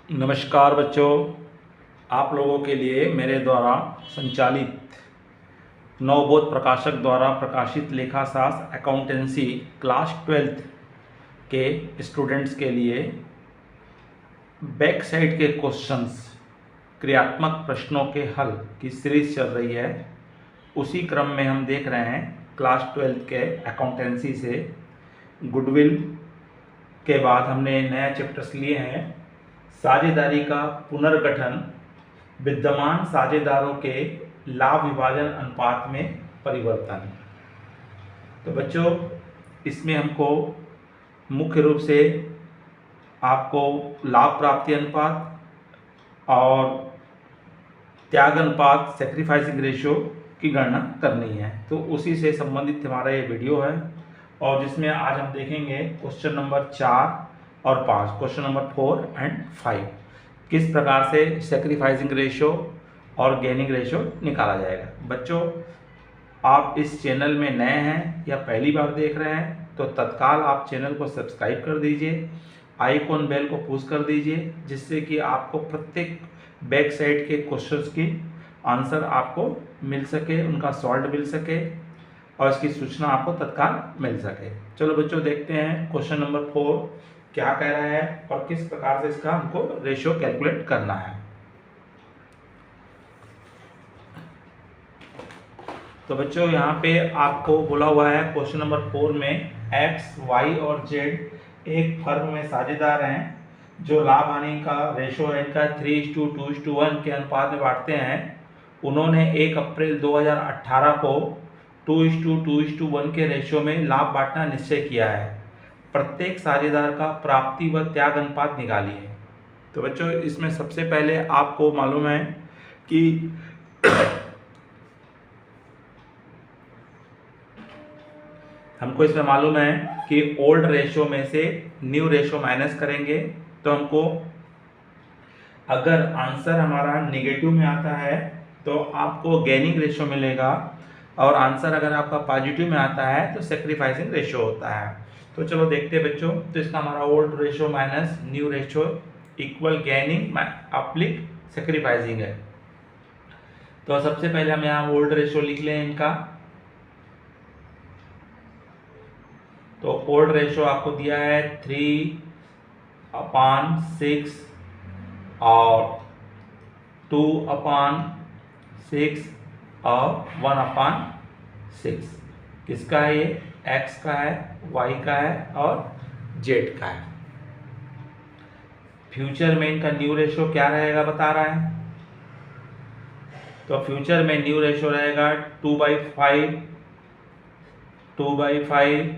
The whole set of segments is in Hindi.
नमस्कार बच्चों, आप लोगों के लिए मेरे द्वारा संचालित नवबोध प्रकाशक द्वारा प्रकाशित लेखाशास्त्र अकाउंटेंसी क्लास 12th के स्टूडेंट्स के लिए बैक साइड के क्वेश्चंस, क्रियात्मक प्रश्नों के हल की सीरीज चल रही है। उसी क्रम में हम देख रहे हैं क्लास 12th के अकाउंटेंसी से गुडविल के बाद हमने नया चैप्टर्स लिए हैं, साझेदारी का पुनर्गठन, विद्यमान साझेदारों के लाभ विभाजन अनुपात में परिवर्तन। तो बच्चों, इसमें हमको मुख्य रूप से आपको लाभ प्राप्ति अनुपात और त्याग अनुपात, सेक्रीफाइसिंग रेशियो की गणना करनी है। तो उसी से संबंधित हमारा ये वीडियो है और जिसमें आज हम देखेंगे क्वेश्चन नंबर 4 और 5, क्वेश्चन नंबर 4 एंड 5, किस प्रकार से सेक्रीफाइसिंग रेशियो और गेनिंग रेशियो निकाला जाएगा। बच्चों, आप इस चैनल में नए हैं या पहली बार देख रहे हैं तो तत्काल आप चैनल को सब्सक्राइब कर दीजिए, आइकॉन बेल को पुश कर दीजिए, जिससे कि आपको प्रत्येक बैक साइड के क्वेश्चंस की आंसर आपको मिल सके, उनका सॉल्व मिल सके और इसकी सूचना आपको तत्काल मिल सके। चलो बच्चों, देखते हैं क्वेश्चन नंबर 4 क्या कह रहा है और किस प्रकार से इसका हमको रेशियो कैलकुलेट करना है। तो बच्चों, यहाँ पे आपको बोला हुआ है क्वेश्चन नंबर 4 में x, y और z एक फर्म में साझेदार हैं जो लाभ हानि का रेशियो है इनका 3:2:1 के अनुपात में बांटते हैं। उन्होंने 1 अप्रैल 2018 को 2:2:1 के रेशियो में लाभ बांटना निश्चय किया है। प्रत्येक साझेदार का प्राप्ति व त्याग अनुपात निकालिए। तो बच्चों, इसमें सबसे पहले आपको मालूम है कि हमको इसमें मालूम है कि ओल्ड रेशियो में से न्यू रेशियो माइनस करेंगे तो हमको, अगर आंसर हमारा निगेटिव में आता है तो आपको गेनिंग रेशियो मिलेगा और आंसर अगर आपका पॉजिटिव में आता है तो सेक्रीफाइसिंग रेशियो होता है। तो चलो देखते हैं बच्चों। तो इसका हमारा old ratio minus new ratio equal gaining अप्लिक सेक्रीफाइसिंग है। तो सबसे पहले हम यहाँ ओल्ड रेशियो लिख लें इनका। तो ओल्ड रेशियो आपको दिया है 3/6 और 2/6 और 1/6। किसका है ये? x का है, y का है और z का है। फ्यूचर में इनका न्यू रेशियो क्या रहेगा बता रहा है। तो फ्यूचर में न्यू रेशियो रहेगा 2/5, 2/5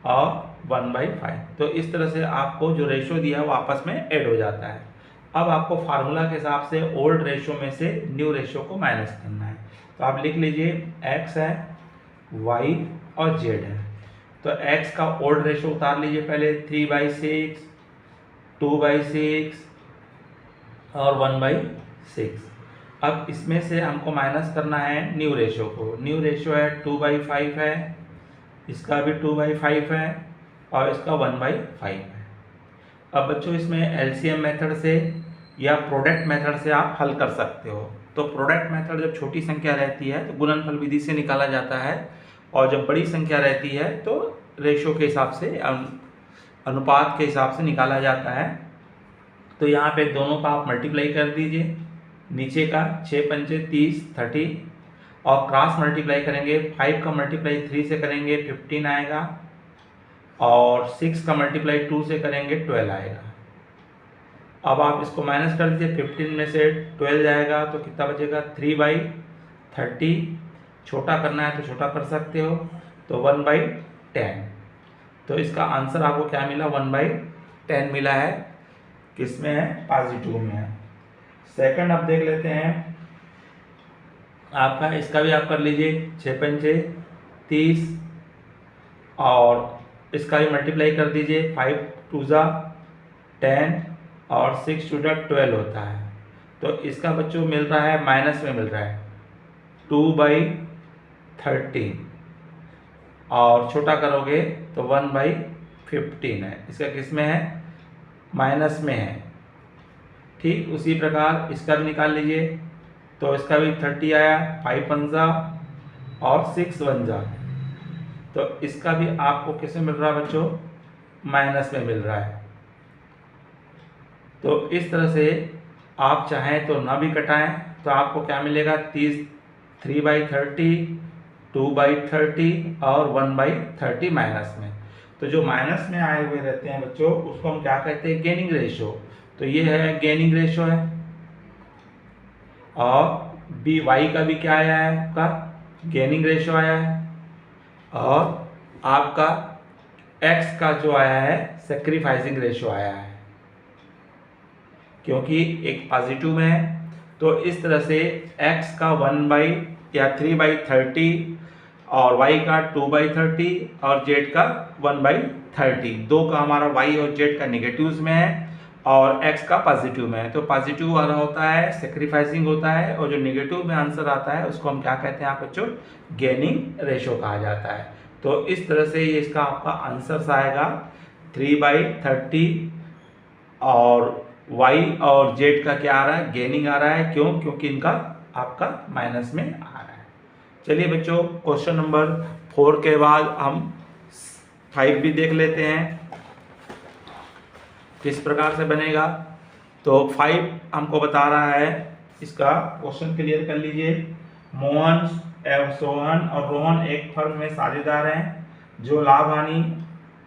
और 1/5। तो इस तरह से आपको जो रेशियो दिया है वो आपस में ऐड हो जाता है। अब आपको फार्मूला के हिसाब से ओल्ड रेशियो में से न्यू रेशियो को माइनस करना है। तो आप लिख लीजिए x है, y और z है। तो x का ओल्ड रेशियो उतार लीजिए पहले, 3/6, 2/6 और 1/6। अब इसमें से हमको माइनस करना है न्यू रेशियो को। न्यू रेशियो है 2/5 है, इसका भी 2/5 है और इसका 1/5 है। अब बच्चों, इसमें एलसीएम मेथड से या प्रोडक्ट मेथड से आप हल कर सकते हो। तो प्रोडक्ट मेथड जब छोटी संख्या रहती है तो गुणनफल विधि से निकाला जाता है और जब बड़ी संख्या रहती है तो रेशियो के हिसाब से, अनुपात के हिसाब से निकाला जाता है। तो यहाँ पे दोनों का आप मल्टीप्लाई कर दीजिए, नीचे का 6×5 30, 30 और क्रॉस मल्टीप्लाई करेंगे, 5 का मल्टीप्लाई 3 से करेंगे 15 आएगा और 6 का मल्टीप्लाई 2 से करेंगे 12 आएगा। अब आप इसको माइनस कर दीजिए, 15 में से 12 जाएगा तो कितना बचेगा? 3/30। छोटा करना है तो छोटा कर सकते हो, तो 1/10। तो इसका आंसर आपको क्या मिला? 1/10 मिला है। किसमें है? पॉजिटिव में है। सेकंड अब देख लेते हैं आपका, इसका भी आप कर लीजिए, 6×5 30 और इसका भी मल्टीप्लाई कर दीजिए, 5×2 10 और 6×2 12 होता है। तो इसका बच्चों मिल रहा है, माइनस में मिल रहा है 2/13 और छोटा करोगे तो 1/15 है। इसका किस में है? माइनस में है। ठीक उसी प्रकार इसका भी निकाल लीजिए। तो इसका भी 30 आया, 5 पंजा और 6 वंजा। तो इसका भी आपको किसमें मिल रहा है बच्चों? माइनस में मिल रहा है। तो इस तरह से आप चाहें तो ना भी कटाएं तो आपको क्या मिलेगा? 3/30, 2/30 और 1/30 माइनस में। तो जो माइनस में आए हुए रहते हैं बच्चों उसको हम क्या कहते हैं? Gaining ratio. तो ये है गेनिंग रेशो है। और बी वाई का भी क्या आया है? आपका गेनिंग रेशो आया है। और आपका एक्स का जो आया है सेक्रीफाइसिंग रेशो आया है, क्योंकि एक पॉजिटिव में है। तो इस तरह से x का 3/30 और y का 2/30 और z का 1/30, दो का हमारा y और z का नेगेटिव्स में है और x का पॉजिटिव में है। तो पॉजिटिव वाला होता है सेक्रीफाइसिंग होता है, और जो नेगेटिव में आंसर आता है उसको हम क्या कहते हैं आप बच्चों? गेनिंग रेशो कहा जाता है। तो इस तरह से ये इसका आपका आंसर आएगा 3/30 और y और z का क्या आ रहा है? गेनिंग आ रहा है। क्यों? क्योंकि इनका आपका माइनस में आ रहा है। चलिए बच्चों क्वेश्चन नंबर 4 के बाद हम 5 भी देख लेते हैं किस प्रकार से बनेगा। तो 5 हमको बता रहा है, इसका क्वेश्चन क्लियर कर लीजिए। मोहन एवं सोहन और रोहन एक फर्म में साझेदार हैं जो लाभ हानि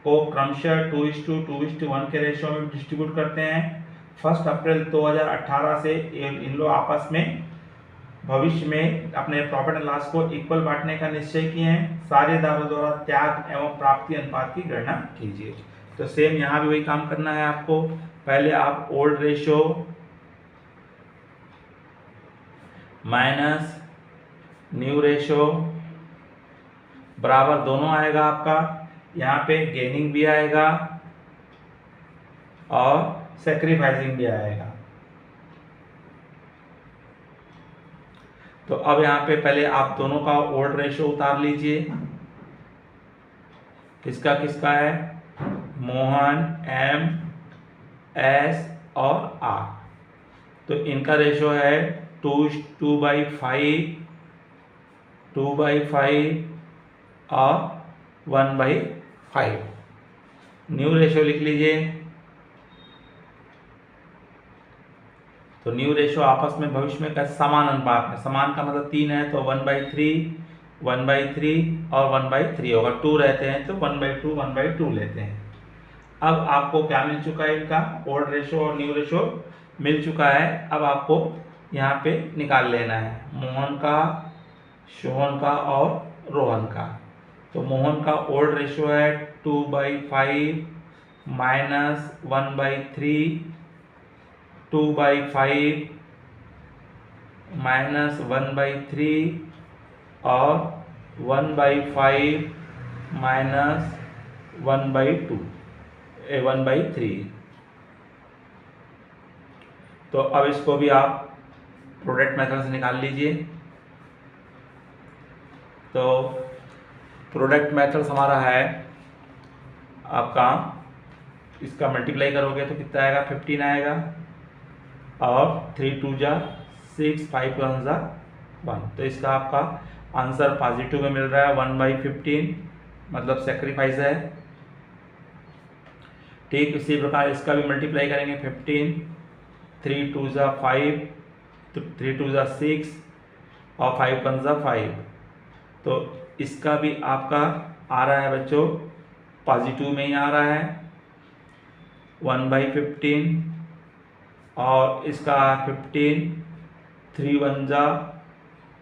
को क्रमशः 2:2:1 के रेशियो में डिस्ट्रीब्यूट करते हैं। 1 अप्रैल 2018 से इन लोग आपस में भविष्य में अपने प्रॉफिट एंड लॉस को इक्वल बांटने का निश्चय किए हैं। साझेदारों द्वारा त्याग एवं प्राप्ति अनुपात की गणना कीजिए। तो सेम यहाँ भी वही काम करना है आपको। पहले आप old ratio minus new ratio बराबर दोनों आएगा आपका। यहाँ पे गेनिंग भी आएगा और सेक्रीफाइसिंग भी आएगा। तो अब यहाँ पे पहले आप दोनों का ओल्ड रेशियो उतार लीजिए। किसका किसका है? मोहन, एम, एस और आर। तो इनका रेशियो है 2:5, 2/5 और 1/5। न्यू रेशियो लिख लीजिए। तो न्यू रेशियो आपस में भविष्य में समान अनुपात में, समान का मतलब 3 है तो 1/3, 1/3 और 1/3 होगा। 2 रहते हैं तो 1/2, 1/2 लेते हैं। अब आपको क्या मिल चुका है? इनका ओल्ड रेशियो और न्यू रेशियो मिल चुका है। अब आपको यहाँ पे निकाल लेना है मोहन का, सोहन का और रोहन का। तो मोहन का ओल्ड रेशियो है 2/5 माइनस 1/3, 2/5 माइनस 1/3 और 1/5 माइनस 1/3। तो अब इसको भी आप प्रोडक्ट मेथड से निकाल लीजिए। तो प्रोडक्ट मेथड हमारा है आपका, इसका मल्टीप्लाई करोगे तो कितना आएगा? 15 आएगा और 3 2 जा 6, 5 1 जा 1। तो इसका आपका आंसर पॉजिटिव में मिल रहा है 1/15, मतलब सेक्रीफाइस है। ठीक इसी प्रकार इसका भी मल्टीप्लाई करेंगे 15, 3 2 जा 5, 3 2 जा 6 और 5 1 जा 5। तो इसका भी आपका आ रहा है बच्चों पॉजिटिव में ही आ रहा है 1/15 और इसका 15, 3 1 जा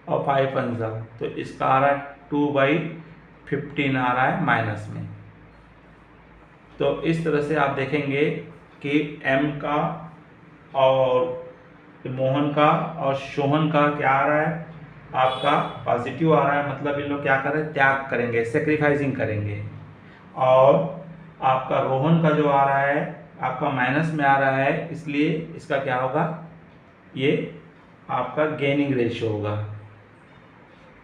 और 5 1 जा। तो इसका आ रहा है 2/15 आ रहा है माइनस में। तो इस तरह से आप देखेंगे कि एम का और मोहन का और सोहन का क्या आ रहा है? आपका पॉजिटिव आ रहा है, मतलब इन लोग क्या कर रहे हैं? त्याग करेंगे, सेक्रीफाइसिंग करेंगे। और आपका रोहन का जो आ रहा है आपका माइनस में आ रहा है, इसलिए इसका क्या होगा? ये आपका गेनिंग रेशियो होगा।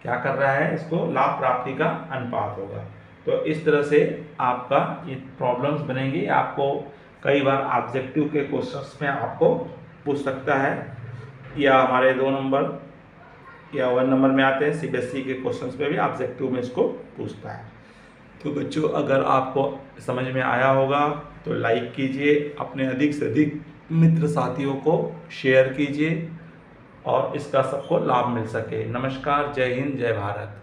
क्या कर रहा है? इसको लाभ प्राप्ति का अनुपात होगा। तो इस तरह से आपका ये प्रॉब्लम्स बनेंगी। आपको कई बार ऑब्जेक्टिव के क्वेश्चंस में आपको पूछ सकता है, या हमारे 2 नंबर या 1 नंबर में आते हैं CBSE के क्वेश्चंस पे भी ऑब्जेक्टिव में इसको पूछता है। तो बच्चों, अगर आपको समझ में आया होगा तो लाइक कीजिए, अपने अधिक से अधिक मित्र साथियों को शेयर कीजिए और इसका सबको लाभ मिल सके। नमस्कार, जय हिंद, जय भारत।